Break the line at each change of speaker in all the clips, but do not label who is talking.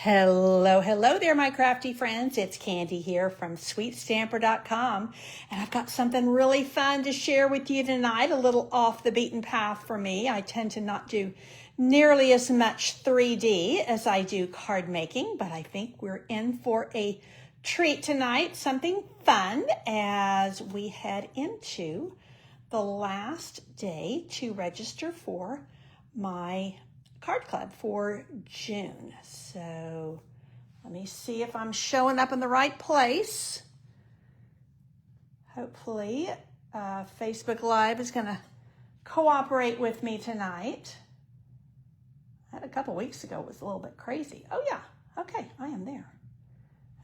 Hello there, my crafty friends. It's Candy here from sweetstamper.com, and I've got something really fun to share with you tonight, a little off the beaten path for me. I tend to not do nearly as much 3D as I do card making, but I think we're in for a treat tonight, something fun as we head into the last day to register for my card club for June. So let me see if I'm showing up in the right place. Hopefully Facebook Live is going to cooperate with me tonight. I had a couple weeks ago, it was a little bit crazy. Oh yeah, okay, I am there.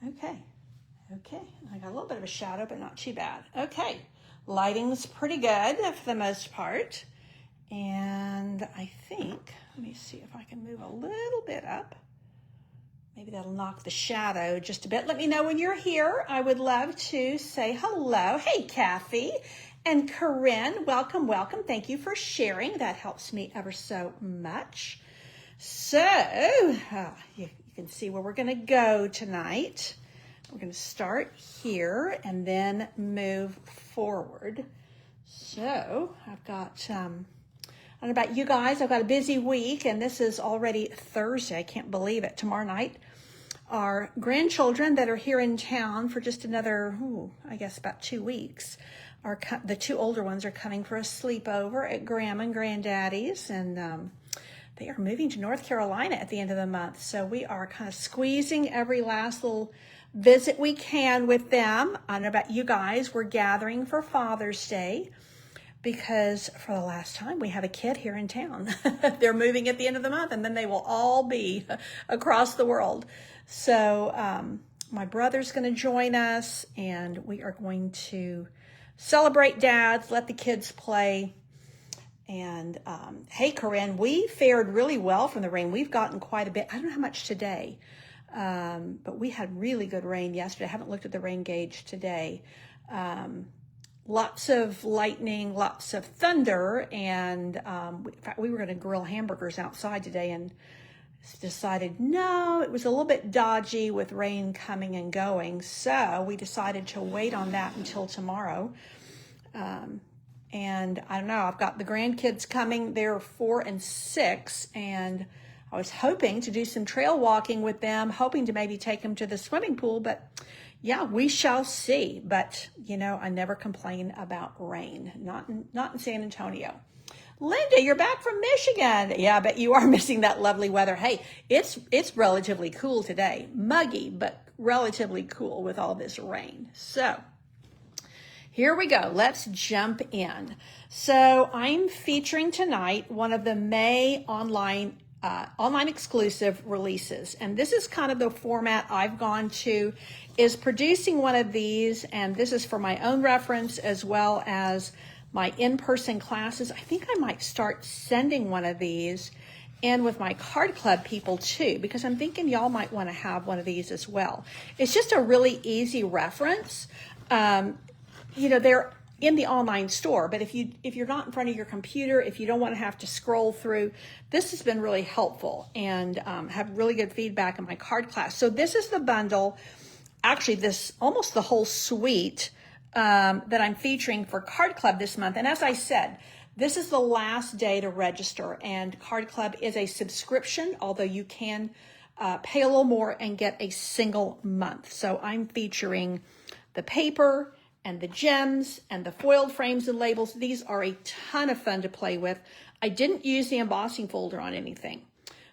Okay, I got a little bit of a shadow, but not too bad. Okay, lighting's pretty good for the most part. And I think, let me see if I can move a little bit up. Maybe that'll knock the shadow just a bit. Let me know when you're here. I would love to say hello. Hey, Kathy and Corinne, welcome. Thank you for sharing. That helps me ever so much. So you can see where we're going to go tonight. We're going to start here and then move forward. So I've got... I don't know about you guys, I've got a busy week, and this is already Thursday. I can't believe it. Tomorrow night, our grandchildren that are here in town for just another, I guess about 2 weeks, the two older ones are coming for a sleepover at Grandma and Granddaddy's, and they are moving to North Carolina at the end of the month. So we are kind of squeezing every last little visit we can with them. I don't know about you guys, we're gathering for Father's Day, because for the last time we have a kid here in town. They're moving at the end of the month, and then they will all be across the world. So my brother's going to join us, and we are going to celebrate dads, let the kids play. And hey, Corinne, we fared really well from the rain. We've gotten quite a bit. I don't know how much today, but we had really good rain yesterday. I haven't looked at the rain gauge today. Lots of lightning, lots of thunder, and in fact, we were going to grill hamburgers outside today and decided, no, it was a little bit dodgy with rain coming and going, so we decided to wait on that until tomorrow. And I don't know, I've got the grandkids coming. They're 4 and 6, and I was hoping to do some trail walking with them, hoping to maybe take them to the swimming pool, but yeah, we shall see. But, you know, I never complain about rain, not in San Antonio. Linda, you're back from Michigan. Yeah, I bet you are missing that lovely weather. Hey, it's relatively cool today. Muggy, but relatively cool with all this rain. So here we go. Let's jump in. So I'm featuring tonight one of the May online exclusive releases. And this is kind of the format I've gone to, is producing one of these. And this is for my own reference as well as my in-person classes. I think I might start sending one of these in with my card club people too, because I'm thinking y'all might want to have one of these as well. It's just a really easy reference. You know, they're in the online store, but if you're not in front of your computer, if you don't want to have to scroll through, this has been really helpful, and have really good feedback in my card class. So this is the bundle, actually this almost the whole suite that I'm featuring for Card Club this month. And as I said, this is the last day to register, and Card Club is a subscription, although you can pay a little more and get a single month. So I'm featuring the paper and the gems and the foiled frames and labels. These are a ton of fun to play with. I didn't use the embossing folder on anything.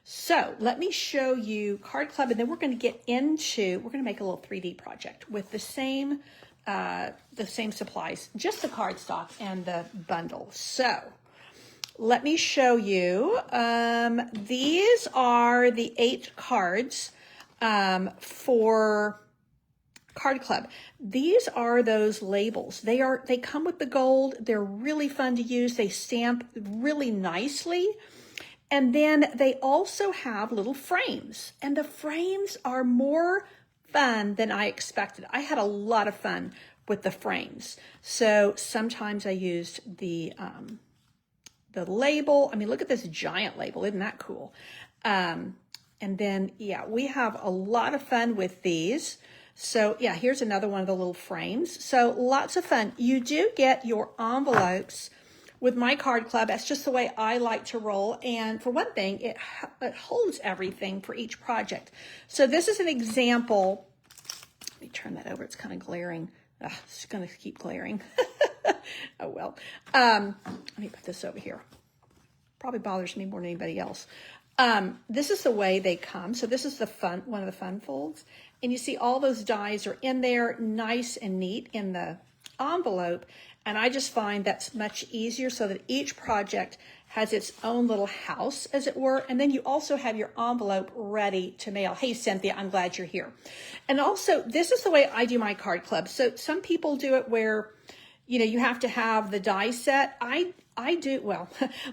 So let me show you Card Club, and then we're going to make a little 3D project with the same supplies, just the cardstock and the bundle. So let me show you. These are the 8 cards for Card Club. These are those labels. They come with the gold. They're really fun to use. They stamp really nicely. And then they also have little frames, and the frames are more fun than I expected. I had a lot of fun with the frames. So sometimes I used the label. I mean, look at this giant label. Isn't that cool? And then, yeah, we have a lot of fun with these. So yeah, here's another one of the little frames. So lots of fun. You do get your envelopes with my card club. That's just the way I like to roll. And for one thing, it holds everything for each project. So this is an example. Let me turn that over. It's kind of glaring. It's going to keep glaring. Oh, well. Let me put this over here. Probably bothers me more than anybody else. This is the way they come. So this is the fun, one of the fun folds. And you see all those dies are in there, nice and neat in the envelope. And I just find that's much easier so that each project has its own little house, as it were. And then you also have your envelope ready to mail. Hey, Cynthia, I'm glad you're here. And also, this is the way I do my card club. So some people do it where, you know, you have to have the die set. I do, well,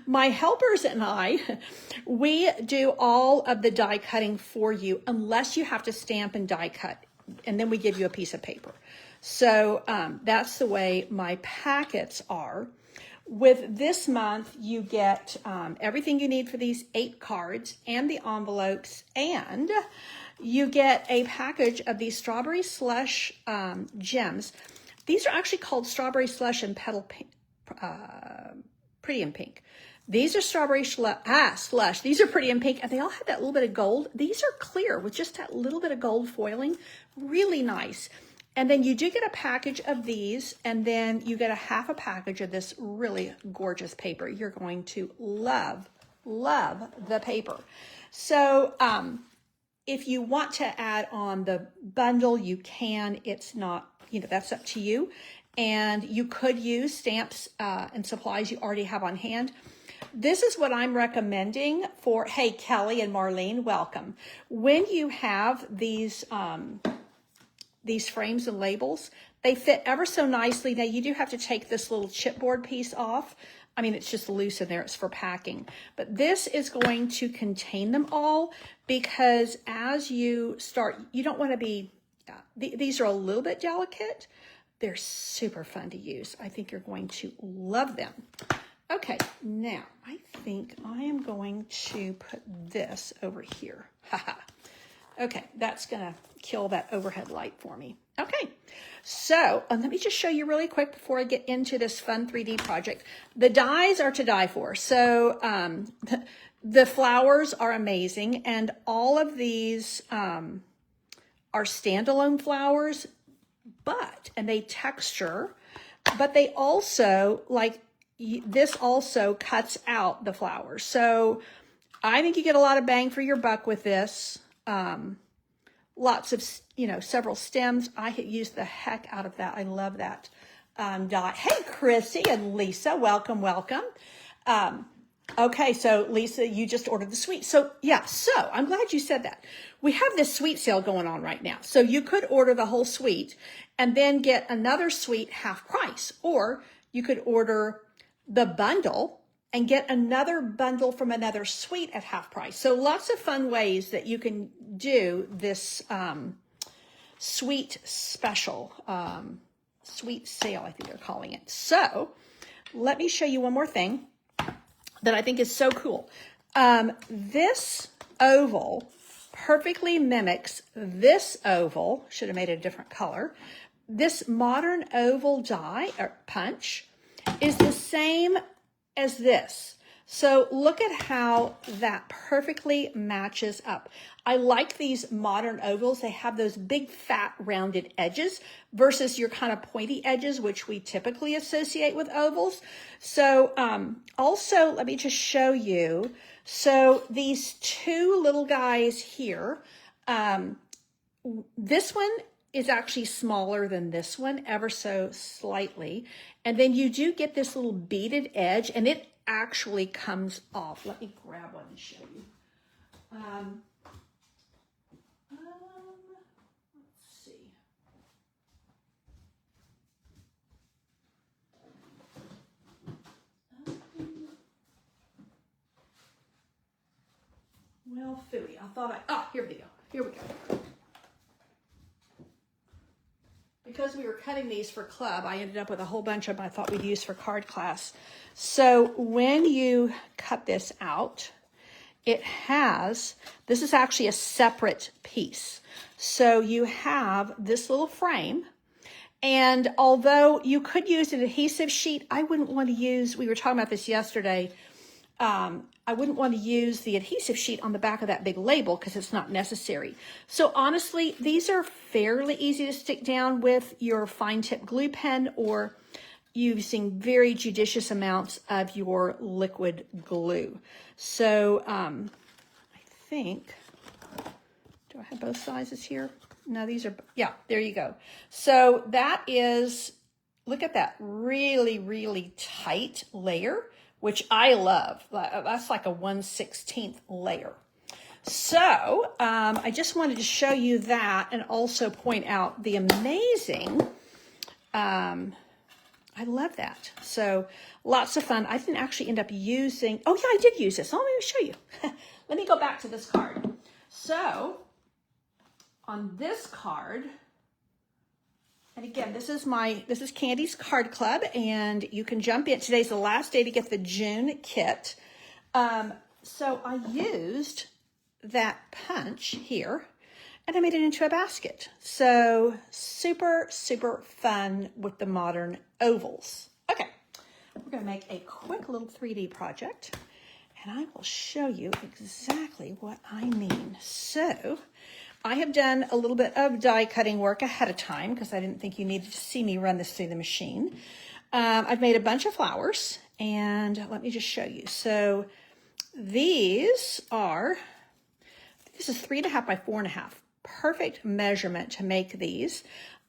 my helpers and I, we do all of the die cutting for you unless you have to stamp and die cut. And then we give you a piece of paper. So that's the way my packets are. With this month, you get everything you need for these 8 cards and the envelopes, and you get a package of these strawberry slush gems. These are actually called strawberry slush and petal pink, pretty in pink. These are strawberry slush. These are pretty in pink, and they all have that little bit of gold. These are clear with just that little bit of gold foiling. Really nice. And then you do get a package of these, and then you get a half a package of this really gorgeous paper. You're going to love the paper. So if you want to add on the bundle, you can. It's not, you know, that's up to you. And you could use stamps and supplies you already have on hand. This is what I'm recommending for, hey, Kelly and Marlene, welcome. When you have these frames and labels, they fit ever so nicely. Now, you do have to take this little chipboard piece off. I mean, it's just loose in there. It's for packing. But this is going to contain them all, because as you start, you don't want to be, these are a little bit delicate. They're super fun to use. I think you're going to love them. Okay, now I think I am going to put this over here. Haha. Okay, that's going to kill that overhead light for me. Okay, so let me just show you really quick before I get into this fun 3D project. The dies are to die for. So the flowers are amazing, and all of these are standalone flowers, and they texture, but they also, like, this also cuts out the flowers. So I think you get a lot of bang for your buck with this. Lots of, you know, several stems. I use the heck out of that. I love that dot. Hey, Chrissy and Lisa, welcome. Okay, so Lisa, you just ordered the suite. So yeah, so I'm glad you said that. We have this suite sale going on right now. So you could order the whole suite and then get another suite half price, or you could order the bundle and get another bundle from another suite at half price. So lots of fun ways that you can do this suite special, suite sale, I think they're calling it. So let me show you one more thing that I think is so cool. This oval perfectly mimics this oval. Should have made it a different color. This modern oval die or punch is the same as this. So look at how that perfectly matches up. I like these modern ovals. They have those big fat rounded edges versus your kind of pointy edges, which we typically associate with ovals. So also, let me just show you. So these two little guys here, this one is actually smaller than this one, ever so slightly. And then you do get this little beaded edge, and it actually comes off. Let me grab one and show you. Let's see. Well, phooey. I thought here we go. Here we go. Because we were cutting these for club, I ended up with a whole bunch of them I thought we'd use for card class. So when you cut this out, it has, this is actually a separate piece. So you have this little frame, and although you could use an adhesive sheet, I wouldn't want to use, we were talking about this yesterday, I wouldn't want to use the adhesive sheet on the back of that big label because it's not necessary. So honestly, these are fairly easy to stick down with your fine tip glue pen or using very judicious amounts of your liquid glue. So I think, do I have both sizes here? No, these are, yeah, there you go. So that is, look at that really, really tight layer, which I love. That's like a 1/16 layer. So I just wanted to show you that and also point out the amazing, I love that. So lots of fun. I didn't actually end up using, oh yeah, I did use this. Let me show you. Let me go back to this card. So on this card, and again, this is Candy's Card Club, and you can jump in. Today's the last day to get the June kit. So I used that punch here, and I made it into a basket. So super, super fun with the modern ovals. Okay, we're going to make a quick little 3D project, and I will show you exactly what I mean. So I have done a little bit of die cutting work ahead of time because I didn't think you needed to see me run this through the machine. I've made a bunch of flowers, and let me just show you. So this is 3.5 by 4.5. Perfect measurement to make these.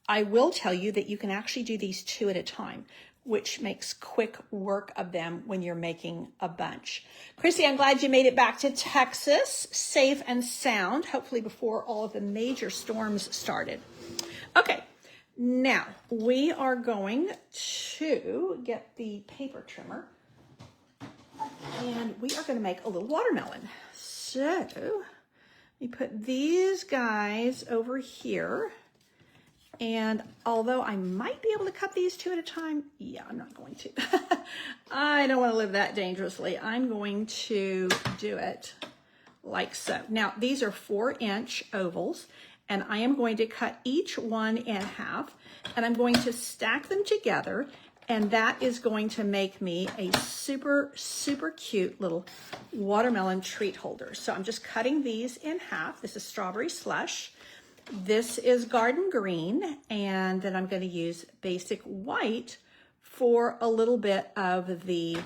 I will tell you that you can actually do these 2 at a time, which makes quick work of them when you're making a bunch. Chrissy, I'm glad you made it back to Texas, safe and sound, hopefully before all of the major storms started. Okay, now we are going to get the paper trimmer, and we are going to make a little watermelon. So we put these guys over here. And although I might be able to cut these 2 at a time, yeah, I'm not going to. I don't want to live that dangerously. I'm going to do it like so. Now, these are 4-inch ovals, and I am going to cut each one in half, and I'm going to stack them together, and that is going to make me a super, super cute little watermelon treat holder. So I'm just cutting these in half. This is strawberry slush. This is garden green, and then I'm going to use basic white for a little bit of the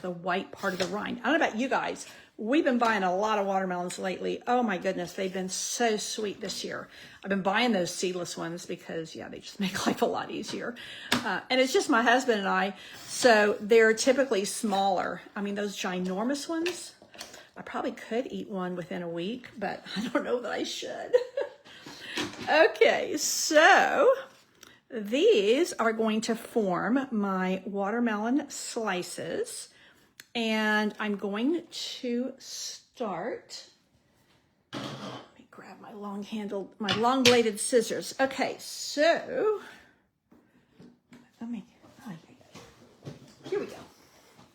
white part of the rind. I don't know about you guys. We've been buying a lot of watermelons lately. Oh my goodness, they've been so sweet this year. I've been buying those seedless ones because, yeah, they just make life a lot easier. And it's just my husband and I, so they're typically smaller. I mean, those ginormous ones, I probably could eat one within a week, but I don't know that I should. Okay, so these are going to form my watermelon slices, and I'm going to start. Let me grab my long bladed scissors. Okay, so here we go.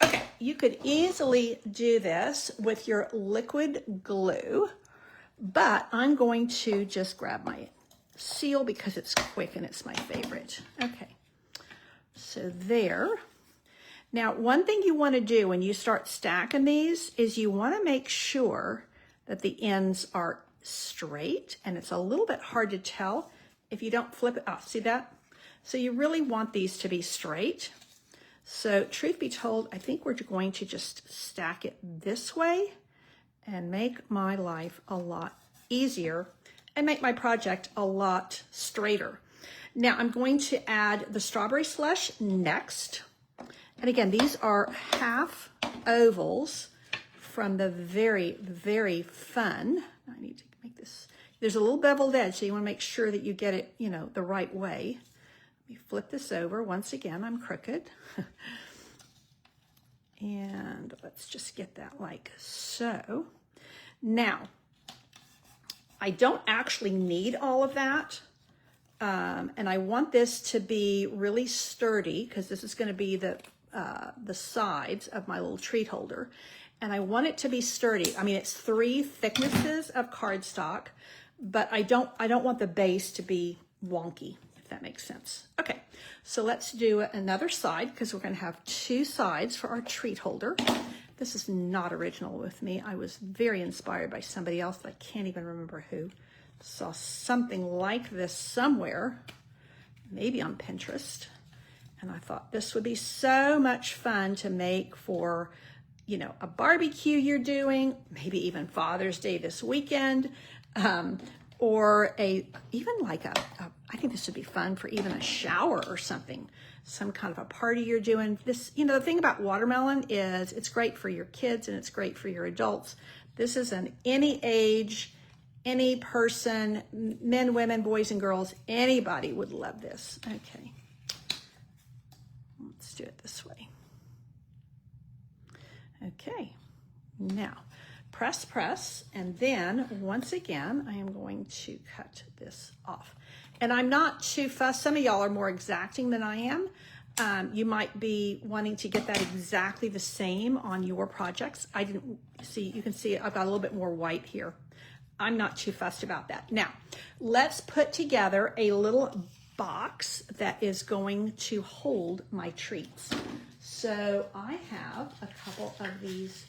Okay, you could easily do this with your liquid glue, but I'm going to just grab my seal because it's quick and it's my favorite. Okay, so there. Now, one thing you want to do when you start stacking these is you want to make sure that the ends are straight, and it's a little bit hard to tell if you don't flip it. Oh, see that? So you really want these to be straight. So truth be told, I think we're going to just stack it this way and make my life a lot easier and make my project a lot straighter. Now I'm going to add the strawberry slush next. And again, these are half ovals from the very, very fun. I need to make this, there's a little beveled edge, so you want to make sure that you get it, the right way. Let me flip this over. Once again, I'm crooked. And let's just get that like so. Now, I don't actually need all of that. And I want this to be really sturdy because this is going to be the sides of my little treat holder. and I want it to be sturdy. I mean, it's 3 thicknesses of cardstock, but I don't want the base to be wonky, if that makes sense. Okay, so let's do another side because we're going to have 2 sides for our treat holder. This is not original with me. I was very inspired by somebody else, but I can't even remember who. Saw something like this somewhere, maybe on Pinterest. And I thought this would be so much fun to make for, you know, a barbecue you're doing, maybe even Father's Day this weekend, or even like I think this would be fun for even a shower or something, some kind of a party you're doing. This, you know, the thing about watermelon is it's great for your kids and it's great for your adults. This is an any age, any person, men, women, boys and girls, anybody would love this. Okay. Let's do it this way. Okay, now press, and then once again, I am going to cut this off. And I'm not too fussed. Some of y'all are more exacting than I am. You might be wanting to get that exactly the same on your projects. I didn't see, you can see I've got a little bit more white here. I'm not too fussed about that. Now, let's put together a little box that is going to hold my treats. So I have a couple of these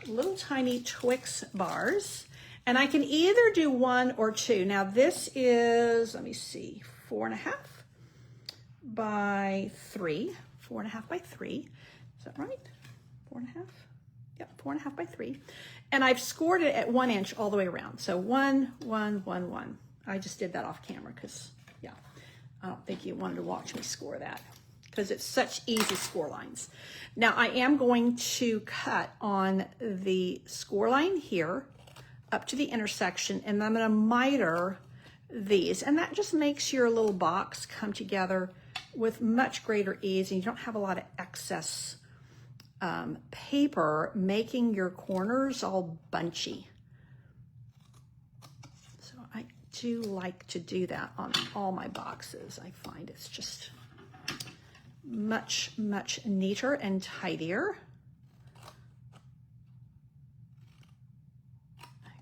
little tiny Twix bars, and I can either do 1 or 2. Now this is, let me see, 4.5 by 3. 4.5 by 3. Is that right? 4.5? Yep, 4.5 by 3. And I've scored it at 1 inch all the way around. So 1, 1, 1, 1. I just did that off camera because, yeah, I don't think you wanted to watch me score that because it's such easy score lines. Now I am going to cut on the score line here up to the intersection, and I'm going to miter these, and that just makes your little box come together with much greater ease, and you don't have a lot of excess paper making your corners all bunchy. So I do like to do that on all my boxes. I find it's just much, much neater and tidier.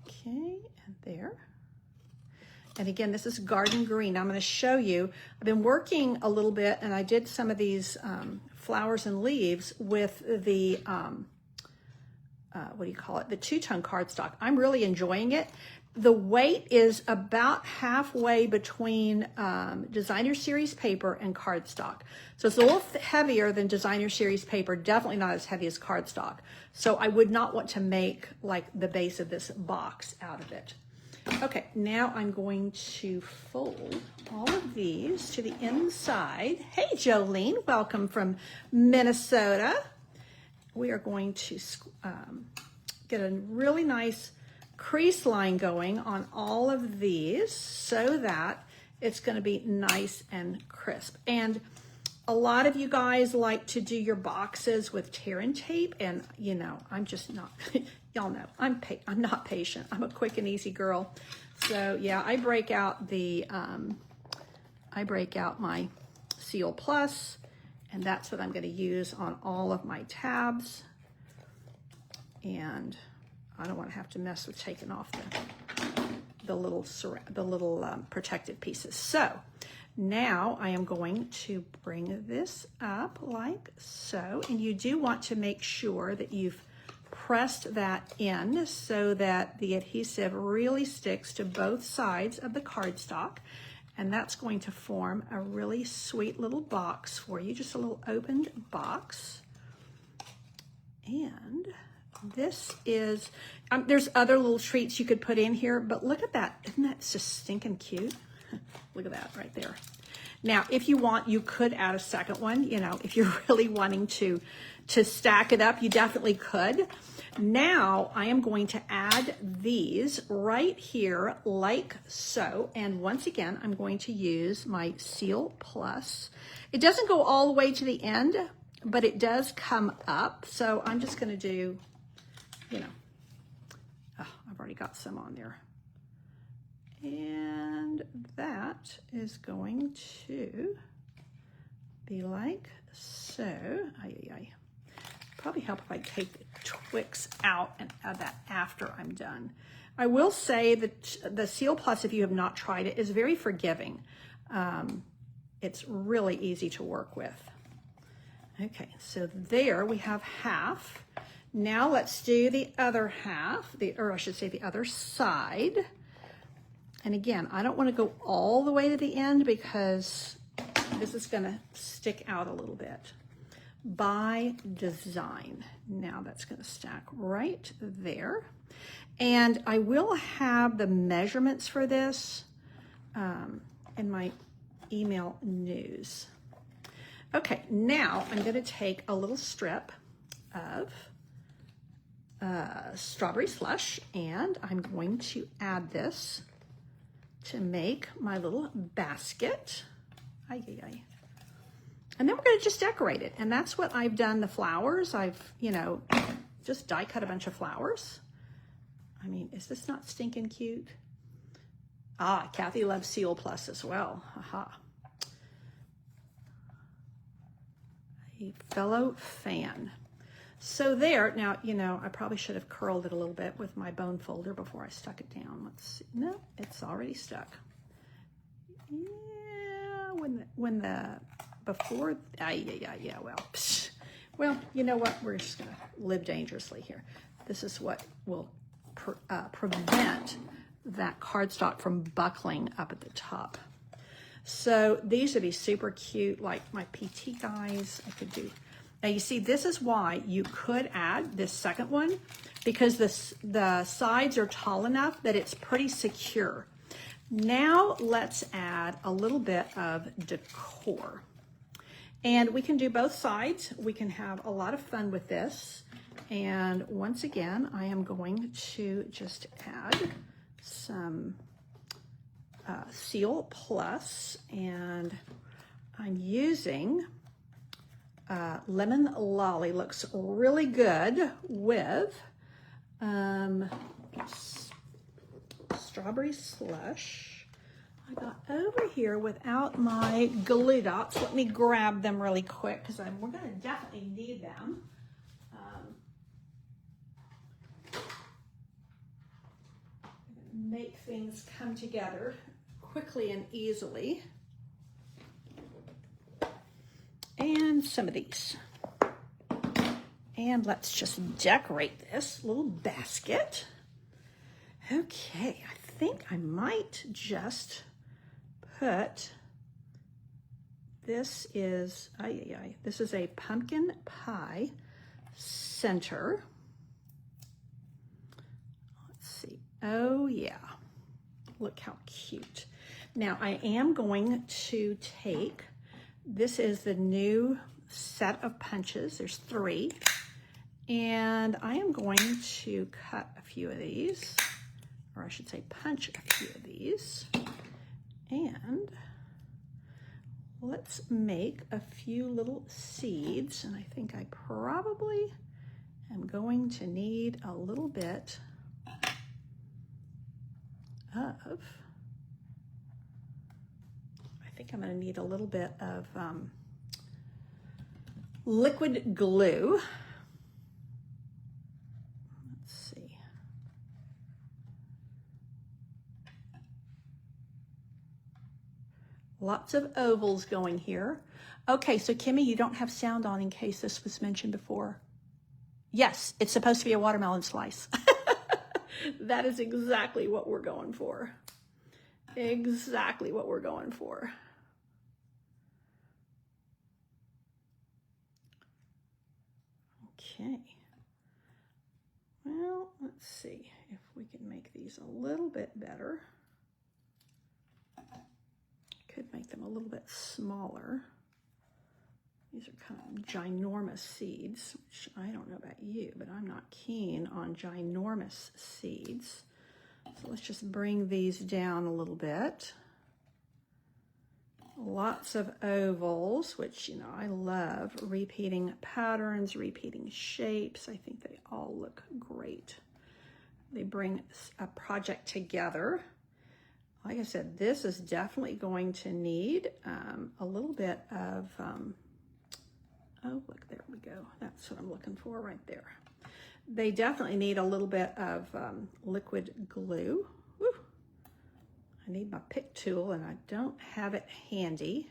Okay, and there. And again, this is garden green. I'm going to show you. I've been working a little bit, and I did some of these flowers and leaves with the, what do you call it? The 2-tone cardstock. I'm really enjoying it. The weight is about halfway between designer series paper and cardstock. So it's a little heavier than designer series paper, definitely not as heavy as cardstock. So I would not want to make like the base of this box out of it. Okay, now I'm going to fold all of these to the inside. Hey, Jolene, welcome from Minnesota. We are going to get a really nice crease line going on all of these so that it's going to be nice and crisp. And a lot of you guys like to do your boxes with tear and tape, and you know, I'm just not, y'all know, I'm not patient. I'm a quick and easy girl. So yeah, I break out my Seal Plus, and that's what I'm going to use on all of my tabs. And I don't want to have to mess with taking off the little protective pieces. So now I am going to bring this up like so, and you do want to make sure that you've pressed that in so that the adhesive really sticks to both sides of the cardstock, and that's going to form a really sweet little box for you, just a little opened box. And this is, there's other little treats you could put in here, but look at that. Isn't that just stinking cute? Look at that right there. Now, if you want, you could add a second one. You know, if you're really wanting to stack it up, you definitely could. Now, I am going to add these right here like so. And once again, I'm going to use my Seal Plus. It doesn't go all the way to the end, but it does come up. So I'm just going to do, you know, oh, I've already got some on there. And that is going to be like so. probably help if I take the Twix out and add that after I'm done. I will say that the Seal Plus, if you have not tried it, is very forgiving. It's really easy to work with. Okay, so there we have half. Now let's do the other half, or I should say the other side. And again, I don't want to go all the way to the end because this is going to stick out a little bit. By design. Now that's going to stack right there. And I will have the measurements for this in my email news. Okay, now I'm going to take a little strip of strawberry slush, and I'm going to add this to make my little basket. Ay, ay, ay. And then we're going to just decorate it. And that's what I've done. The flowers, I've, just die cut a bunch of flowers. I mean, is this not stinking cute? Ah, Kathy loves Seal Plus as well. Aha. A fellow fan. So there, now, I probably should have curled it a little bit with my bone folder before I stuck it down. Let's see. No, it's already stuck. Yeah, well, you know what? We're just going to live dangerously here. This is what will prevent that cardstock from buckling up at the top. So these would be super cute, like my PT guys. I could do. Now you see, this is why you could add this second one, because the sides are tall enough that it's pretty secure. Now let's add a little bit of decor. And we can do both sides. We can have a lot of fun with this. And once again, I am going to just add some Seal Plus, and I'm using Lemon Lolly. Looks really good with strawberry slush. I got over here without my glue dots. Let me grab them really quick because we're going to definitely need them. Make things come together quickly and easily. And some of these. And let's just decorate this little basket. Okay, I think I might just put, this is a pumpkin pie center. Let's see. Oh yeah, look how cute. Now I am going to take, this is the new set of punches. There's 3. And I am going to cut a few of these, or I should say punch a few of these. And let's make a few little seeds. And I think I probably am going to need a little bit of, I think I'm going to need a little bit of liquid glue. Let's see. Lots of ovals going here. Okay, so Kimmy, you don't have sound on in case this was mentioned before. Yes, it's supposed to be a watermelon slice. That is exactly what we're going for. Exactly what we're going for. Okay. Well, let's see if we can make these a little bit better. Could make them a little bit smaller. These are kind of ginormous seeds, which I don't know about you, but I'm not keen on ginormous seeds. So let's just bring these down a little bit. Lots of ovals, which, I love. Repeating patterns, repeating shapes. I think they all look great. They bring a project together. Like I said, this is definitely going to need a little bit of Oh, look, there we go. That's what I'm looking for right there. They definitely need a little bit of liquid glue. Woo. I need my pick tool and I don't have it handy.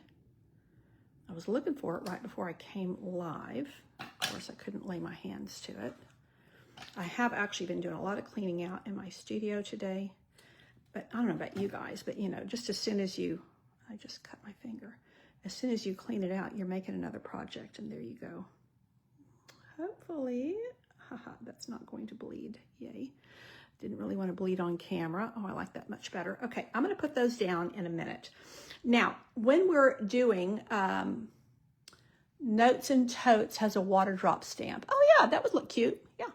I was looking for it right before I came live. Of course, I couldn't lay my hands to it. I have actually been doing a lot of cleaning out in my studio today. But I don't know about you guys, but you know, just as soon as you, I just cut my finger. As soon as you clean it out, you're making another project, and there you go. Hopefully, haha, that's not going to bleed, yay. Didn't really want to bleed on camera. Oh, I like that much better. Okay, I'm gonna put those down in a minute. Now, when we're doing Notes and Totes has a water drop stamp. Oh yeah, that would look cute, yeah.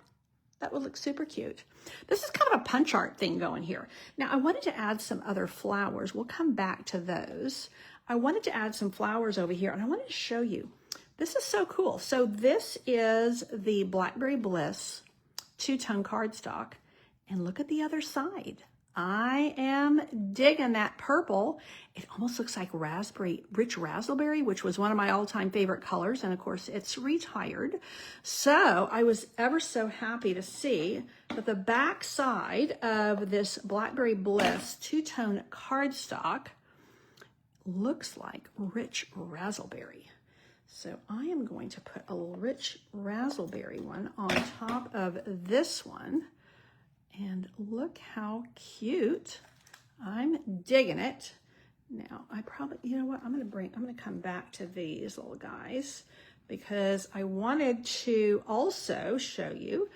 That would look super cute. This is kind of a punch art thing going here. Now, I wanted to add some other flowers. We'll come back to those. I wanted to add some flowers over here, and I wanted to show you. This is so cool. So this is the Blackberry Bliss two-tone cardstock, and look at the other side. I am digging that purple. It almost looks like rich raspberry, which was one of my all-time favorite colors. And of course, it's retired. So I was ever so happy to see that the back side of this Blackberry Bliss two-tone cardstock looks like rich raspberry. So I am going to put a little rich raspberry one on top of this one. And look how cute. I'm digging it. Now, I probably, you know what, I'm gonna come back to these little guys because I wanted to also show you.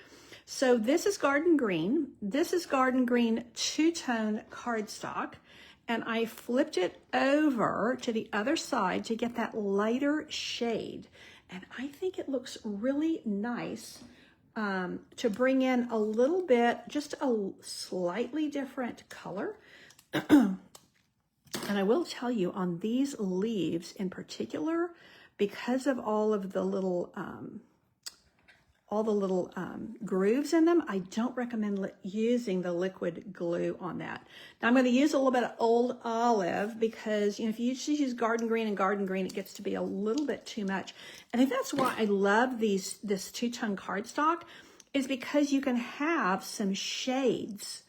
So this is Garden Green. This is Garden Green two-tone cardstock. And I flipped it over to the other side to get that lighter shade. And I think it looks really nice to bring in a little bit, just a slightly different color. And I will tell you on these leaves in particular, because of all the little grooves in them, I don't recommend using the liquid glue on that. Now I'm going to use a little bit of Old Olive because, you know, if you just use Garden Green and Garden Green, it gets to be a little bit too much. And I think that's why I love this two-tone cardstock, is because you can have some shades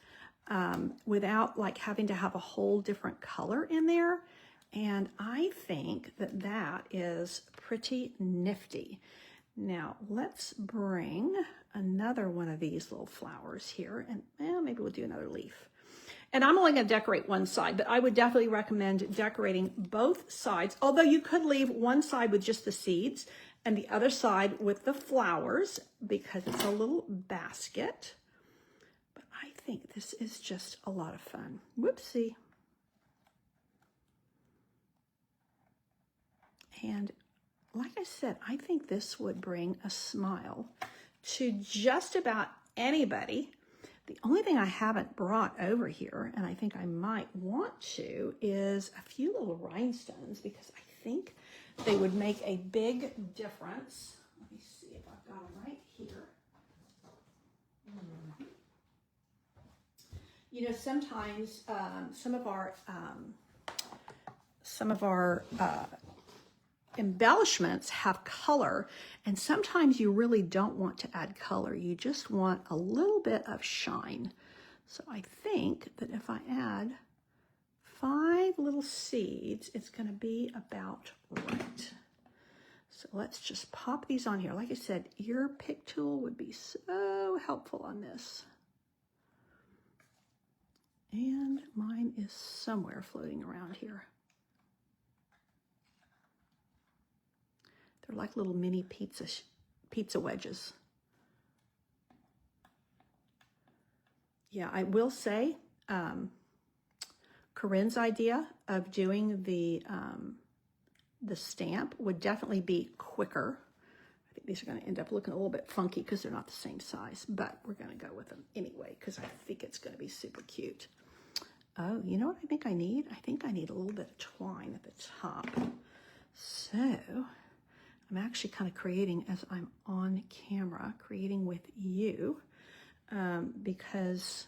without like having to have a whole different color in there. And I think that that is pretty nifty. Now let's bring another one of these little flowers here, and maybe we'll do another leaf. And I'm only going to decorate one side, but I would definitely recommend decorating both sides, although you could leave one side with just the seeds and the other side with the flowers because it's a little basket. But I think this is just a lot of fun. Whoopsie. And like I said, I think this would bring a smile to just about anybody. The only thing I haven't brought over here, and I think I might want to, is a few little rhinestones because I think they would make a big difference. Let me see if I've got them right here. You know, sometimes some of our embellishments have color, and sometimes you really don't want to add color. You just want a little bit of shine. So I think that if I add 5 little seeds, it's going to be about right. So let's just pop these on here. Like I said, your pick tool would be so helpful on this. And mine is somewhere floating around here. They're like little mini pizza wedges. Yeah, I will say, Corinne's idea of doing the stamp would definitely be quicker. I think these are going to end up looking a little bit funky because they're not the same size, but we're going to go with them anyway because I think it's going to be super cute. Oh, you know what I think I need? I think I need a little bit of twine at the top. So I'm actually kind of creating as I'm on camera, creating with you, because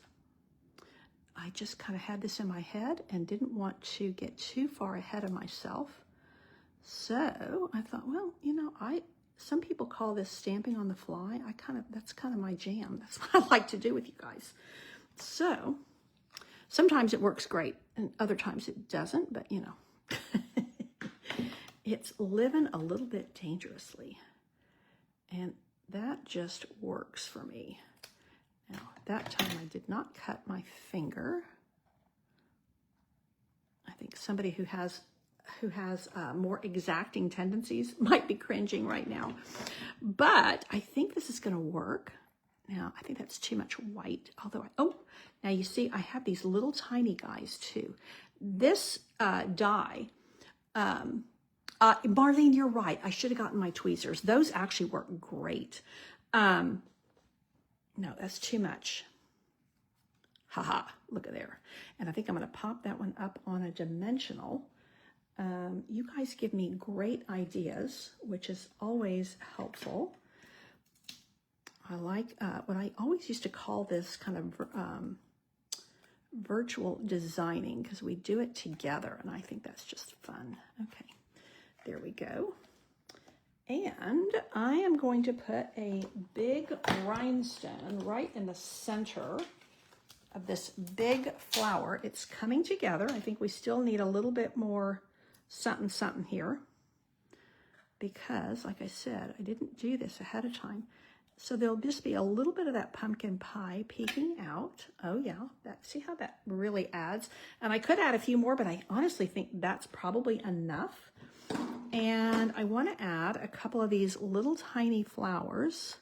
I just kind of had this in my head and didn't want to get too far ahead of myself. So I thought, well, you know, some people call this stamping on the fly. That's kind of my jam. That's what I like to do with you guys. So sometimes it works great and other times it doesn't, but you know, it's living a little bit dangerously. And that just works for me. Now, that time I did not cut my finger. I think somebody who has more exacting tendencies might be cringing right now. But I think this is going to work. Now, I think that's too much white. Although, now you see I have these little tiny guys too. This die, Marlene, you're right. I should have gotten my tweezers. Those actually work great. No, that's too much. Haha, look at there. And I think I'm going to pop that one up on a dimensional. You guys give me great ideas, which is always helpful. I like what I always used to call this kind of virtual designing, because we do it together, and I think that's just fun. Okay, there we go. And I am going to put a big rhinestone right in the center of this big flower. It's coming together. I think we still need a little bit more something here, because like I said, I didn't do this ahead of time. So there'll just be a little bit of that pumpkin pie peeking out. Oh yeah, see how that really adds? And I could add a few more, but I honestly think that's probably enough. And I want to add a couple of these little tiny flowers.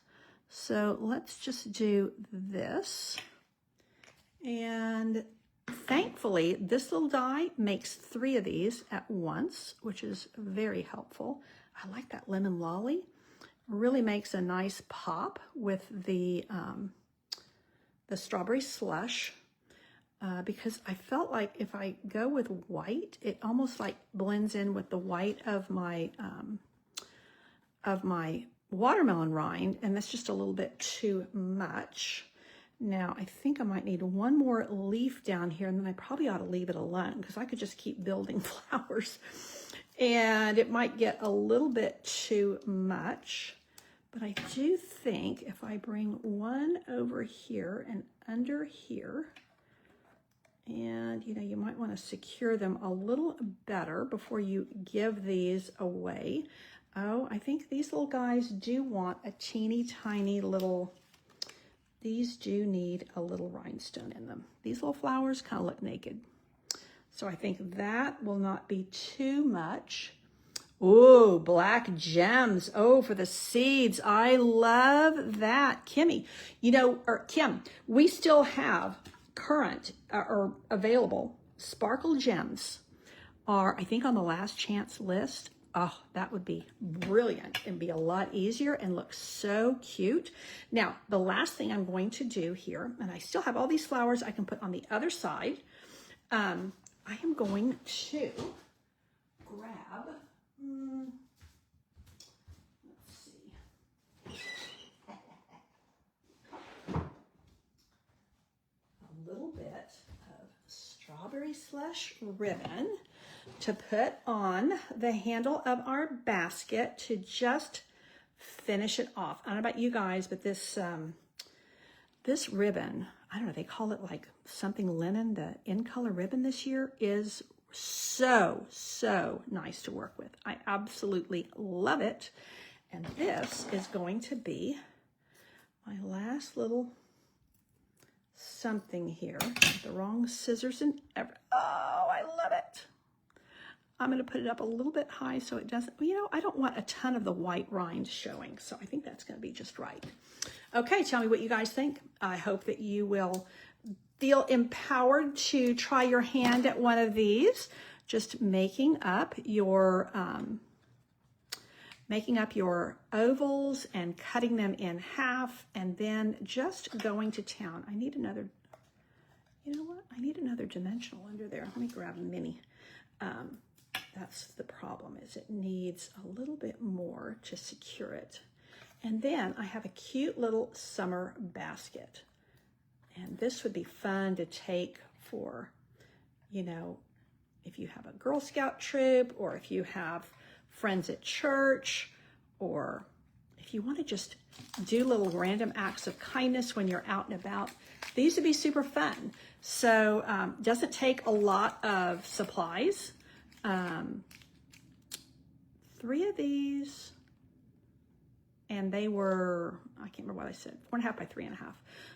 So let's just do this. And thankfully, this little die makes 3 of these at once, which is very helpful. I like that lemon lolly. Really makes a nice pop with the strawberry slush. Because I felt like if I go with white, it almost like blends in with the white of my watermelon rind, and that's just a little bit too much. Now, I think I might need one more leaf down here, and then I probably ought to leave it alone, because I could just keep building flowers, and it might get a little bit too much. But I do think if I bring one over here and under here, and, you know, you might want to secure them a little better before you give these away. Oh, I think these little guys do want a teeny tiny little, these do need a little rhinestone in them. These little flowers kind of look naked. So I think that will not be too much. Oh, black gems. Oh, for the seeds. I love that. Kimmy, you know, or Kim, we still have current or available sparkle gems are, I think, on the last chance list. Oh, that would be brilliant and be a lot easier and look so cute. Now, the last thing I'm going to do here, and I still have all these flowers I can put on the other side. I am going to grab, let's see, a little bit of strawberry slush ribbon to put on the handle of our basket to just finish it off. I don't know about you guys, but this this ribbon, I don't know, they call it like something linen. The in color ribbon this year is so nice to work with. I absolutely love it. And this is going to be my last little something here. The wrong scissors and ever. Oh, I love it. I'm going to put it up a little bit high so it doesn't, you know, I don't want a ton of the white rind showing. So I think that's going to be just right. Okay, tell me what you guys think. I hope that you will feel empowered to try your hand at one of these. Just making up your ovals and cutting them in half, and then just going to town. I need another, you know what? I need another dimensional under there. Let me grab a mini. That's the problem, is it needs a little bit more to secure it. And then I have a cute little summer basket. And this would be fun to take for, you know, if you have a Girl Scout troop, or if you have friends at church, or if you want to just do little random acts of kindness when you're out and about, these would be super fun. So doesn't take a lot of supplies. 3 of these, and they were, I can't remember what I said, 4.5 by 3.5.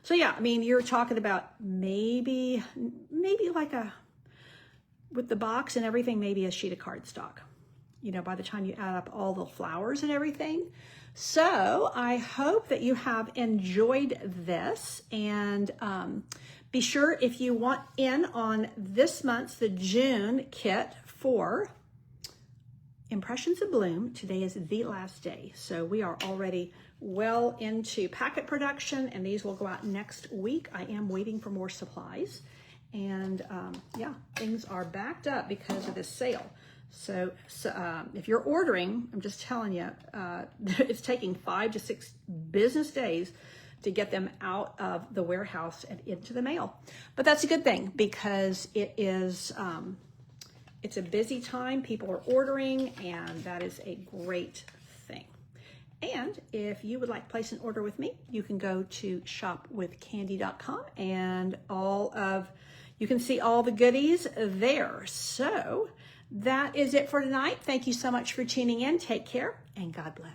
So yeah, I mean, you're talking about maybe like with the box and everything, maybe a sheet of cardstock, you know, by the time you add up all the flowers and everything. So I hope that you have enjoyed this, and be sure, if you want in on this month's, the June kit for Impressions of Bloom, today is the last day. So we are already well into packet production, and these will go out next week. I am waiting for more supplies, and yeah, things are backed up because of this sale. So if you're ordering, I'm just telling you, it's taking 5 to 6 business days to get them out of the warehouse and into the mail. But that's a good thing, because it is, it's a busy time. People are ordering, and that is a great thing. And if you would like to place an order with me, you can go to shopwithcandy.com, and you can see all the goodies there. So that is it for tonight. Thank you so much for tuning in. Take care, and God bless.